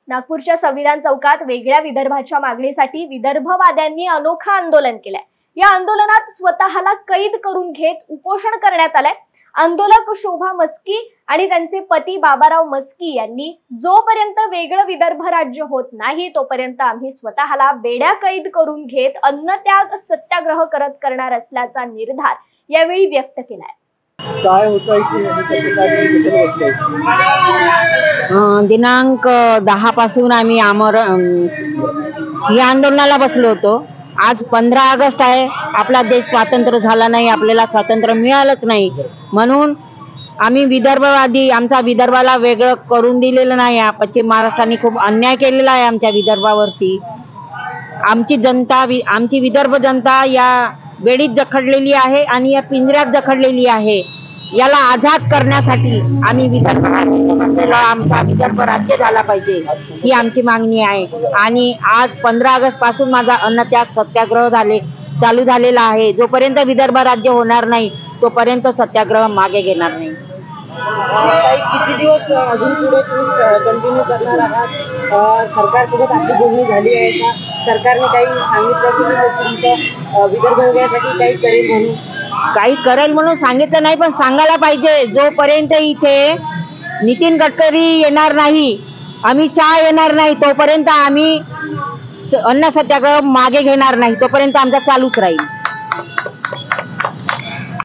नागपूरच्या संविधान चौकात वेगळ्या विदर्भाच्या मागणीसाठी विदर्भवाद्यांनी अनोखं आंदोलन केलंय। या आंदोलनात स्वतःला कैद करून घेत उपोषण करण्यात आलंय। आंदोलक शोभा मस्की आणि त्यांचे पती बाबाराव मस्की यांनी जोपर्यंत वेगळं विदर्भ राज्य होत नाही तोपर्यंत आम्ही स्वतःला बेड्या कैद करून घेत अन्नत्याग सत्याग्रह करणार असल्याचा निर्धार यावेळी व्यक्त केलाय। दिनांक 10 पासून आम्ही या आंदोलनाला बसलो होतो। आज 15 ऑगस्ट आहे। आपला देश स्वतंत्र झाला नाही, आपल्याला स्वातंत्र्य मिळालंच नाही, म्हणून आम्ही विदर्भवादी आमचा विदर्भाला वेगळं करून दिलेलं नाही। पश्चिम महाराष्ट्राने खूप अन्याय केलेला आहे आमच्या विदर्भावरती। आमची विदर्भ जनता या वेळीत जखडलेली आहे आणि या पिंजऱ्यात जखडलेली आहे। याला आझाद करण्यासाठी आम्ही आमचा विदर्भ राज्य झाला पाहिजे ही आमची मागणी आहे। आणि आज 15 ऑगस्ट पासून माझा अन्नत्याग सत्याग्रह चालू झालेला आहे। जोपर्यंत विदर्भ राज्य होणार नाही तोपर्यंत सत्याग्रह मागे घेणार नाही। किती दिवस अजून पुढे तुम्ही कंटिन्यू करणार आहात? सरकारसोबत आपली बोलणी झाली आहे का? सरकारने काही सांगितलं की तुमच्या विदर्भ होण्यासाठी काही करेल म्हणून? काही करेल म्हणून सांगितलं नाही, पण सांगायला पाहिजे। जोपर्यंत इथे नितीन गडकरी येणार नाही, अमित शहा येणार नाही तोपर्यंत आम्ही अन्न सत्याग्रह मागे घेणार नाही, तोपर्यंत आमचा चालूच राहील।